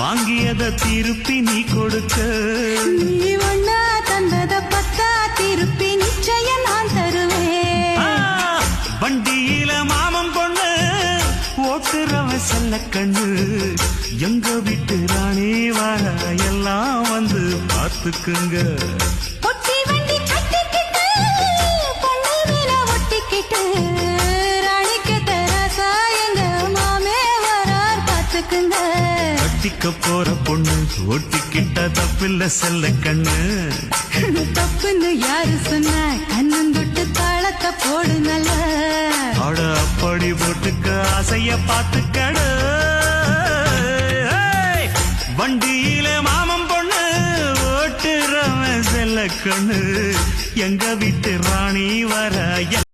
வாங்கியத திருப்பி நீ கொடுக்க. நீ ஒண்ணா தந்தத பத்தா திருப்பி நிச்சயம் நான் தருவேன். வண்டியில மாமன் பொண்ணு ஓட்டுறவ செல்ல கண்ணு, எங்க வீட்டு ராணி வர எல்லாம் வந்து பார்த்துக்குங்க. பொட்டி வண்டி கட்டிக்கிட்டு பொண்ணு மேல ஒட்டிக்கிட்டு ராணிக்கு தராசா எங்க மாமே வரார் பார்த்துக்குங்க. கட்டிக்க போற பொண்ணு ஒட்டிக்கிட்ட தப்பில்ல செல்ல கண்ணு. தப்புன்னு யாரு சொன்ன கண்ணந்தொட்டு தாளத்தை போடு நல்ல. அட அப்படி போட்டுக்க ஆசைய பார்த்துக்கடு. வண்டியில மாமன் பொண்ணு ஓட்டுறவன் செல்ல கண்ணு, எங்க வீட்டு ராணி வர